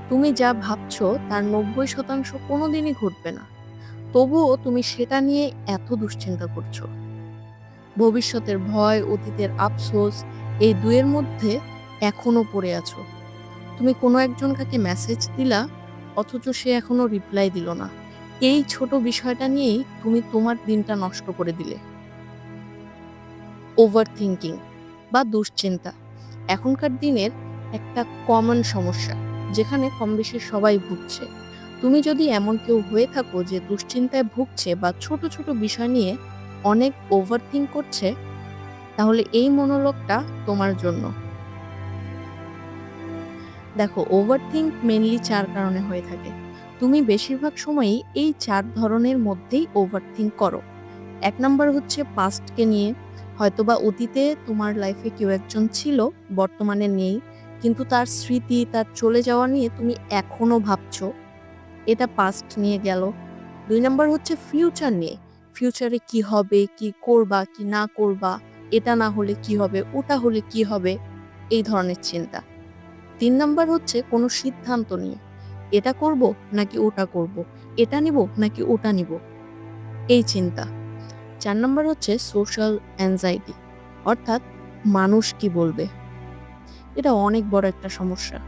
তুমি যা ভাবছো তার ৯০% কোনোদিনই ঘটবে না। তবুও তুমি সেটা নিয়ে এত দুশ্চিন্তা করছো। ভবিষ্যতের ভয়, অতীতের আফসোস, এই ২ এর মধ্যে এখনো পড়ে আছো। তুমি কোনো একজনকে মেসেজ দিলা, অথচ সে এখনো রিপ্লাই দিল না। এই ছোট বিষয়টা নিয়েই তুমি তোমার দিনটা নষ্ট করে দিলে। ওভারথিংকিং বা দুশ্চিন্তা এখনকার দিনের একটা কমন সমস্যা, যেখানে কমবেশি সবাই ভুগছে। তুমি যদি এমন কেউ হয়ে থাকো যে দুশ্চিন্তায় ভুগছে বা ছোট ছোট বিষয় নিয়ে অনেক ওভারথিংক করছে, তাহলে এই মনোলগটা তোমার জন্য। দেখো, ওভারথিংক মেইনলি ৪ কারণে হয়ে থাকে। তুমি বেশিরভাগ সময়ই এই ৪ ধরনের মধ্যেই ওভারথিংক করো। ১ নাম্বার হচ্ছে পাস্টকে নিয়ে। হয়তোবা অতীতে তোমার লাইফে কেউ একজন ছিল, বর্তমানে নেই। কিন্তু তার স্মৃতি, তার চলে যাওয়া নিয়ে তুমি এখনো ভাবছো। এটা পাস্ট নিয়ে গেল। ২ নাম্বার হচ্ছে ফিউচার নিয়ে। ফিউচারে কি হবে, কি করবা, কি না করবা, এটা না হলে কি হবে, ওটা হলে কি হবে, এই ধরনের চিন্তা। ৩ নাম্বার হচ্ছে কোনো সিদ্ধান্ত নিয়ে। এটা করব নাকি ওটা করব, এটা নিব নাকি ওটা নিব, এই চিন্তা। ৪ নাম্বার হচ্ছে সোশ্যাল অ্যাংজাইটি, অর্থাৎ মানুষ কি বলবে। এটা অনেক বড় একটা সমস্যা।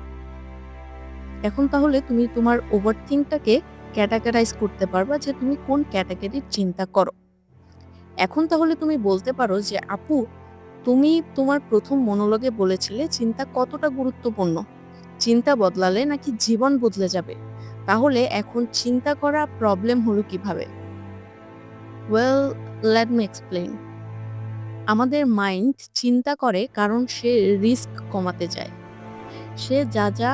এখন তাহলে তুমি তোমার ওভারথিংকটাকে ক্যাটাগরাইজ করতে পারবা যে তুমি কোন ক্যাটাগরির চিন্তা করো। এখন তাহলে তুমি বলতে পারো যে আপু, তুমি তোমার ১ম মনোলগে বলেছিলে চিন্তা কতটা গুরুত্বপূর্ণ। চিন্তা বদলালে নাকি জীবন বদলে যাবে। তাহলে এখন চিন্তা করা প্রবলেম হলো কিভাবে? Well, let me explain. আমাদের মাইন্ড চিন্তা করে কারণ সে রিস্ক কমাতে চায়। সে যা যা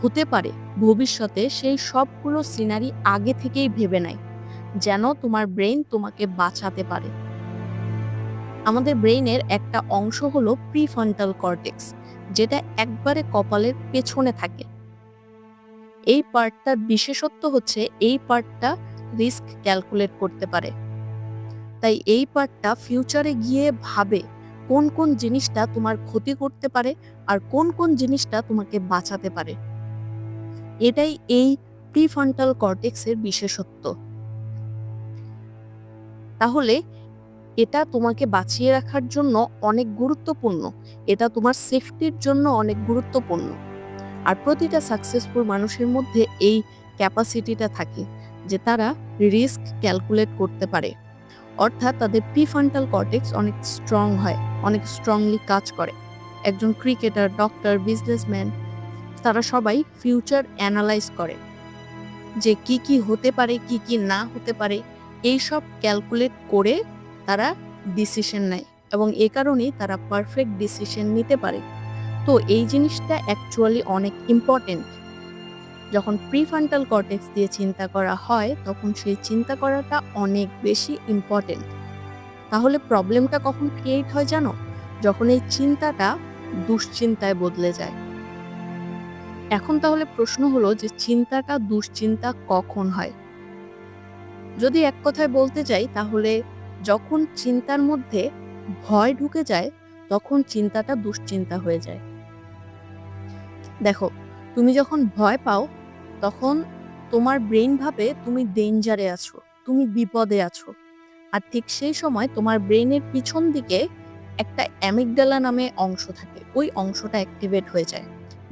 হতে পারে ভবিষ্যতে, সেই সবগুলো সিনারি আগে থেকেই ভেবে নেয়, যেন তোমার ব্রেইন তোমাকে বাঁচাতে পারে। আমাদের ব্রেইনের একটা অংশ হলো প্রিফ্রন্টাল কর্টেক্স, যেটা একবারে কপালের পেছনে থাকে। এই পার্টটার বিশেষত্ব হচ্ছে এই পার্টটা রিস্ক ক্যালকুলেট করতে পারে। তাই এই পার্টটা ফিউচারে গিয়ে ভাবে কোন কোন জিনিসটা তোমার ক্ষতি করতে পারে আর কোন কোন জিনিসটা তোমাকে বাঁচাতে পারে। এটাই এই প্রিফ্রন্টাল কর্টেক্সের বিশেষত্ব। তাহলে এটা তোমাকে বাঁচিয়ে রাখার জন্য অনেক গুরুত্বপূর্ণ। এটা তোমার সেফটির জন্য অনেক গুরুত্বপূর্ণ। আর প্রতিটা সাকসেসফুল মানুষের মধ্যে এই ক্যাপাসিটিটা থাকে যে তারা রিস্ক ক্যালকুলেট করতে পারে। অর্থাৎ তাদের প্রিফ্রন্টাল কর্টেক্স অনেক স্ট্রং হয়, অনেক স্ট্রংলি কাজ করে। একজন ক্রিকেটার, ডক্টর, বিজনেসম্যান, তারা সবাই ফিউচার অ্যানালাইজ করে যে কি কি হতে পারে, কি কি না হতে পারে, এইসব ক্যালকুলেট করে তারা ডিসিশন নেয় এবং এ কারণেই তারা পারফেক্ট ডিসিশন নিতে পারে। তো এই জিনিসটা অ্যাকচুয়ালি অনেক ইম্পর্টেন্ট। যখন প্রিফ্রন্টাল কর্টেক্স দিয়ে চিন্তা করা হয়, তখন সেই চিন্তা করাটা অনেক বেশি ইম্পর্টেন্ট। তাহলে প্রবলেমটা কখন ক্রিয়েট হয় জানো? যখন এই চিন্তাটা দুশ্চিন্তায় বদলে যায়। এখন তাহলে প্রশ্ন হলো যে চিন্তাটা দুশ্চিন্তা কখন হয়? যদি এক কথায় বলতে যাই, তাহলে যখন চিন্তার মধ্যে ভয় ঢুকে যায়, তখন চিন্তাটা দুশ্চিন্তা হয়ে যায়। দেখো, তুমি যখন ভয় পাও, তখন তোমার ব্রেইন ভাবে তুমি ডেঞ্জারে আছো, তুমি বিপদে আছো। আর ঠিক সেই সময় তোমার ব্রেইনের পিছন দিকে একটা অ্যামিগডালা নামে অংশ থাকে। ওই অংশটা অ্যাক্টিভেট হয়ে যায়।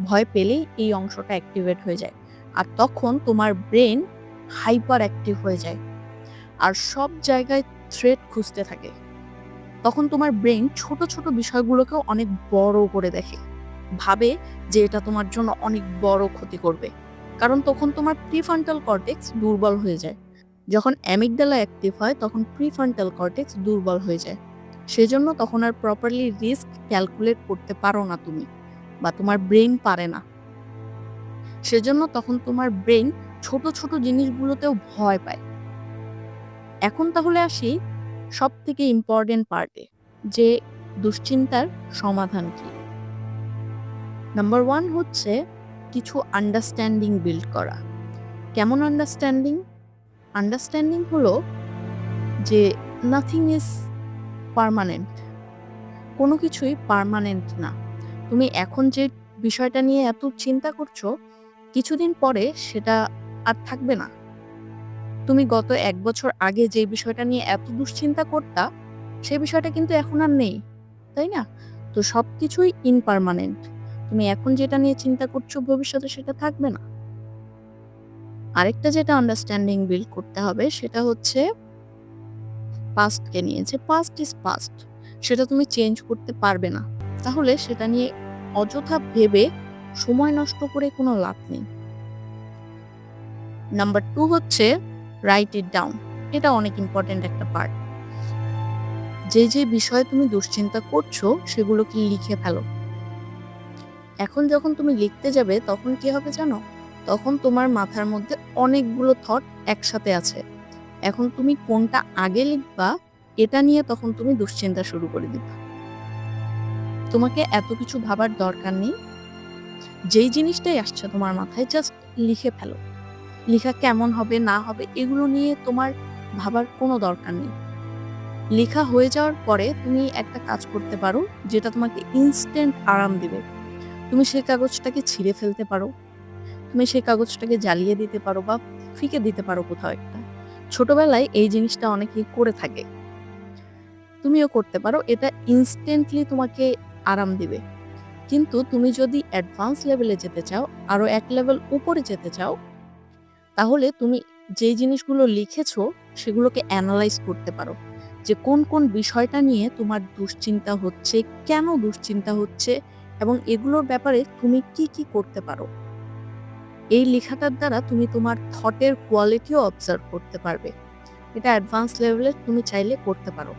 ভয় পেলেই এই অংশটা অ্যাক্টিভেট হয়ে যায়। আর তখন তোমার ব্রেইন হাইপার অ্যাক্টিভ হয়ে যায়। আর সব জায়গায় থ্রেট খুঁজতে থাকে। তখন তোমার ব্রেইন ছোট ছোট বিষয়গুলোকেও অনেক বড় করে দেখে। ভাবে যে এটা তোমার জন্য অনেক বড় ক্ষতি করবে। কারণ তখন তোমার প্রিফ্রন্টাল কর্টেক্স দুর্বল হয়ে যায়। যখন অ্যামিগডালা অ্যাক্টিভ হয়, তখন প্রিফ্রন্টাল কর্টেক্স দুর্বল হয়ে যায়। সেজন্য তখন আর প্রপারলি রিস্ক ক্যালকুলেট করতে পারো না তুমি, বা তোমার ব্রেইন পারে না। সেজন্য তখন তোমার ব্রেইন ছোট ছোট জিনিসগুলোতেও ভয় পায়। এখন তাহলে আসি সবথেকে ইম্পর্টেন্ট পার্টে, যে দুশ্চিন্তার সমাধান কি। নাম্বার 1 হচ্ছে কিছু আন্ডারস্ট্যান্ডিং বিল্ড করা। কেমন আন্ডারস্ট্যান্ডিং? আন্ডারস্ট্যান্ডিং হলো যে নাথিং ইজ পার্মানেন্ট। কোনো কিছুই পার্মানেন্ট না। তুমি এখন যে বিষয়টা নিয়ে এত চিন্তা করছো, কিছুদিন পরে সেটা আর থাকবে না। তুমি গত ১ বছর আগে যে বিষয়টা নিয়ে এত দুশ্চিন্তা করতা, সেই বিষয়টা কিন্তু এখন আর নেই। তাই না? তো সবকিছুই ইমপার্মানেন্ট। তুমি এখন যেটা নিয়ে চিন্তা করছো ভবিষ্যতে সেটা থাকবে না। আরেকটা যেটা আন্ডারস্ট্যান্ডিং বিল্ড করতে হবে সেটা হচ্ছে পাস্টকে নিয়ে, যে পাস্ট ইজ পাস্ট। সেটা তুমি চেঞ্জ করতে পারবে না। তাহলে সেটা নিয়ে অযথা ভেবে সময় নষ্ট করে কোনো লাভ নেই। নাম্বার 2 হচ্ছে রাইট ইট ডাউন। এটা অনেক ইম্পর্টেন্ট একটা পার্ট। যে বিষয়ে তুমি দুশ্চিন্তা করছো সেগুলোকে লিখে ফেলো। এখন যখন তুমি লিখতে যাবে তখন কি হবে জানো? তখন তোমার মাথার মধ্যে অনেকগুলো থট একসাথে আছে। এখন তুমি কোনটা আগে লিখবা এটা নিয়ে তখন তুমি দুশ্চিন্তা শুরু করে দিবা। তোমাকে এত কিছু ভাবার দরকার নেই। যেই জিনিসটাই আসছে তোমার মাথায় জাস্ট লিখে ফেলো। লেখা কেমন হবে না হবে এগুলো নিয়ে তোমার ভাবার কোনো দরকার নেই। লেখা হয়ে যাওয়ার পরে তুমি একটা কাজ করতে পারো যেটা তোমাকে ইনস্ট্যান্ট আরাম দিবে। তুমি সেই কাগজটাকে ছিঁড়ে ফেলতে পারো। তুমি সেই কাগজটাকে জ্বালিয়ে দিতে পারো বা ফিকে দিতে পারো কোথাও একটা। ছোটবেলায় এই জিনিসটা অনেকেই করে থাকে। তুমিও করতে পারো। এটা ইনস্ট্যান্টলি তোমাকে আরাম দিবে। কিন্তু তুমি যদি অ্যাডভান্স লেভেলে যেতে চাও, আরো এক লেভেল উপরে যেতে চাও, তাহলে তুমি যেই জিনিসগুলো লিখেছো সেগুলোকে অ্যানালাইজ করতে পারো। যে কোন বিষয়টা নিয়ে তোমার দুশ্চিন্তা হচ্ছে, কেন দুশ্চিন্তা হচ্ছে এবং এগুলোর ব্যাপারে তুমি কি করতে পারো। এই লেখাটার দ্বারা তুমি তোমার থটের কোয়ালিটিও অবজার্ভ করতে পারবে। এটা অ্যাডভান্স লেভেলে তুমি চাইলে করতে পারো।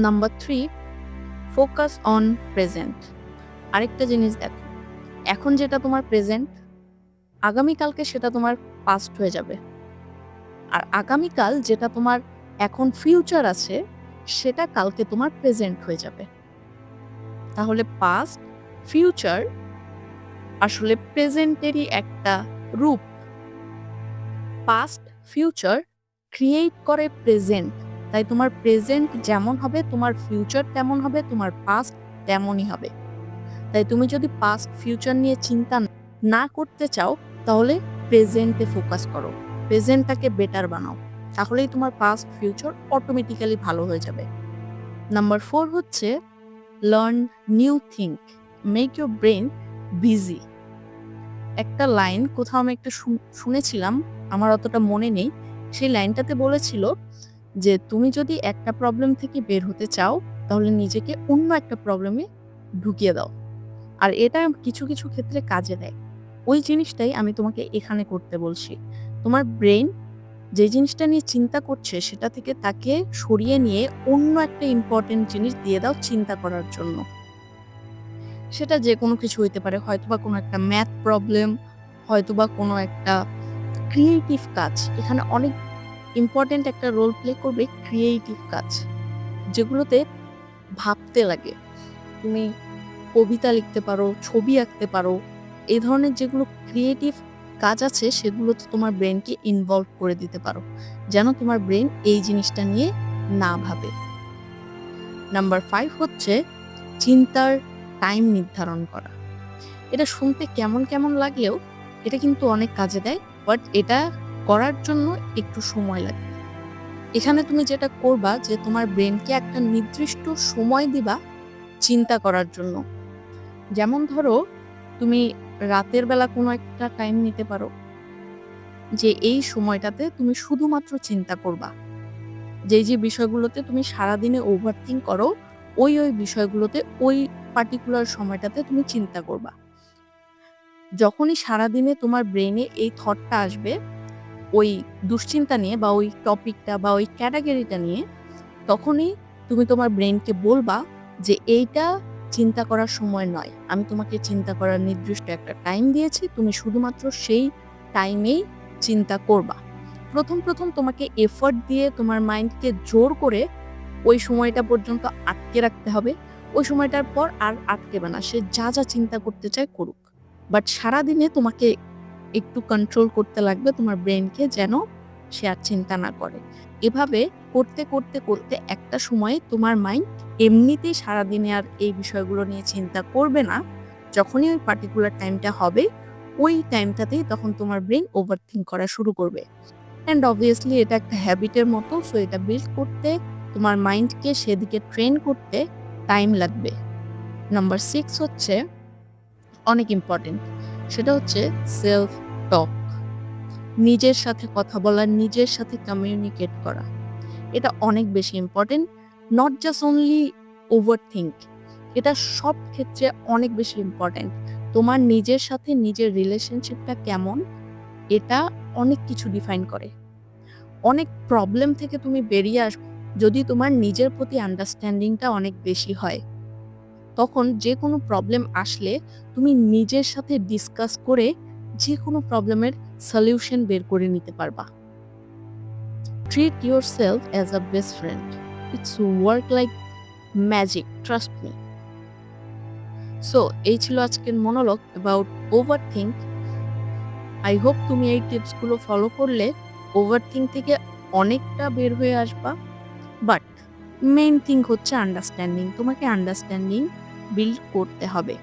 Number 3, focus on present. আরেকটা জিনিস দেখো, এখন যেটা তোমার প্রেজেন্ট, আগামীকালকে সেটা তোমার পাস্ট হয়ে যাবে। আর আগামীকাল যেটা তোমার এখন ফিউচার আছে সেটা কালকে তোমার প্রেজেন্ট হয়ে যাবে। তাহলে পাস্ট, ফিউচার আসলে প্রেজেন্টেরই একটা রূপ। পাস্ট, ফিউচার ক্রিয়েট করে প্রেজেন্ট। তাই তোমার প্রেজেন্ট যেমন হবে তোমার ফিউচার তেমন হবে, তোমার পাস্ট তেমনই হবে। তাই তুমি যদি পাস্ট ফিউচার নিয়ে চিন্তা না করতে চাও তাহলে প্রেজেন্টে ফোকাস করো। প্রেজেন্টটাকে বেটার বানাও। তাহলেই তোমার পাস্ট ফিউচার অটোমেটিক্যালি ভালো হয়ে যাবে। নাম্বার 4 হচ্ছে learn new thing, make your brain busy. একটা লাইন কোথাও আমি একটা শুনেছিলাম, আমার অতটা মনে নেই। সেই লাইনটাতে বলেছিল যে তুমি যদি একটা প্রবলেম থেকে বের হতে চাও তাহলে নিজেকে অন্য একটা প্রবলেমে ঢুকিয়ে দাও। আর এটা কিছু ক্ষেত্রে কাজে দেয়। ওই জিনিসটাই আমি তোমাকে এখানে করতে বলছি। তোমার ব্রেন যে জিনিসটা নিয়ে চিন্তা করছে সেটা থেকে তাকে সরিয়ে নিয়ে অন্য একটা ইম্পর্টেন্ট জিনিস দিয়ে দাও চিন্তা করার জন্য। সেটা যে কোনো কিছু হইতে পারে, হয়তোবা কোনো একটা ম্যাথ প্রবলেম, হয়তোবা কোনো একটা ক্রিয়েটিভ কাজ। এখানে অনেক ইম্পর্টেন্ট একটা রোল প্লে করবে ক্রিয়েটিভ কাজ, যেগুলোতে ভাবতে লাগে। তুমি কবিতা লিখতে পারো, ছবি আঁকতে পারো। এই ধরনের যেগুলো ক্রিয়েটিভ কাজ আছে সেগুলোতে তোমার ব্রেনকে ইনভলভ করে দিতে পারো, যেন তোমার ব্রেন এই জিনিসটা নিয়ে না ভাবে। নাম্বার 5 হচ্ছে চিন্তার টাইম নির্ধারণ করা। এটা শুনতে কেমন লাগলেও এটা কিন্তু অনেক কাজে দেয়, বাট এটা করার জন্য একটু সময় লাগে। এখানে তুমি যেটা করবা যে তোমার ব্রেনকে একটা নির্দিষ্ট সময় দিবা চিন্তা করার জন্য। যেমন ধরো তুমি রাতের বেলা কোনো একটা টাইম নিতে পারো যে এই সময়টাতে তুমি শুধুমাত্র চিন্তা করবা। যে বিষয়গুলোতে তুমি সারাদিনে ওভারথিঙ্ক করো ওই বিষয়গুলোতে ওই পার্টিকুলার সময়টাতে তুমি চিন্তা করবা। যখনই সারাদিনে তোমার ব্রেনে এই থটটা আসবে ওই দুশ্চিন্তা নিয়ে বা ওই টপিকটা বা ওই ক্যাটাগরিটা নিয়ে, তখনই তুমি তোমার ব্রেনকে বলবা যে এইটা চিন্তা করার সময় নয়। আমি তোমাকে চিন্তা করার নির্দিষ্ট একটা টাইম দিয়েছি, তুমি শুধুমাত্র সেই টাইমেই চিন্তা করবা। প্রথম তোমাকে এফোর্ট দিয়ে তোমার মাইন্ডকে জোর করে ওই সময়টা পর্যন্ত আটকে রাখতে হবে। ওই সময়টার পর আর আটকেবে না, সে যা চিন্তা করতে চায় করুক। বাট সারাদিনে তোমাকে একটু কন্ট্রোল করতে লাগবে তোমার ব্রেনকে, যেন সে আর চিন্তা না করে। এভাবে করতে একটা সময়ে তোমার মাইন্ড এমনিতেই সারাদিনে আর এই বিষয়গুলো নিয়ে চিন্তা করবে না। যখনই ওই পার্টিকুলার টাইমটা হবে, ওই টাইমটাতেই তখন তোমার ব্রেইন ওভারথিংক করা শুরু করবে। অ্যান্ড অবভিয়াসলি এটা একটা হ্যাবিটের মতো, সো এটা বিল্ড করতে তোমার মাইন্ডকে সেদিকে ট্রেন করতে টাইম লাগবে। নাম্বার 6 হচ্ছে অনেক ইম্পর্টেন্ট, সেটা হচ্ছে সেলফ টক। নিজের সাথে কথা বলা, নিজের সাথে কমিউনিকেট করা, এটা অনেক বেশি important. Not just only overthink, এটা সব ক্ষেত্রে অনেক বেশি ইম্পর্টেন্ট। তোমার নিজের সাথে নিজের রিলেশনশিপটা কেমন, এটা অনেক কিছু ডিফাইন করে। অনেক প্রবলেম থেকে তুমি বেরিয়ে আসবে যদি তোমার নিজের প্রতি আন্ডারস্ট্যান্ডিংটা অনেক বেশি হয়। তখন যে কোনো প্রবলেম আসলে তুমি নিজের সাথে ডিসকাস করে যে কোনো প্রবলেমের সলিউশন বের করে নিতে পারবা। Treat yourself as a best friend. It's work like magic, trust me. So এই ছিল আজকের monologue about overthink. I hope তুমি এই টিপসগুলো ফলো করলে ওভারথিঙ্ক থেকে অনেকটা বের হয়ে আসবা। বাট মেইন থিং হচ্ছে আন্ডারস্ট্যান্ডিং। তোমাকে আন্ডারস্ট্যান্ডিং বিল্ড করতে হবে।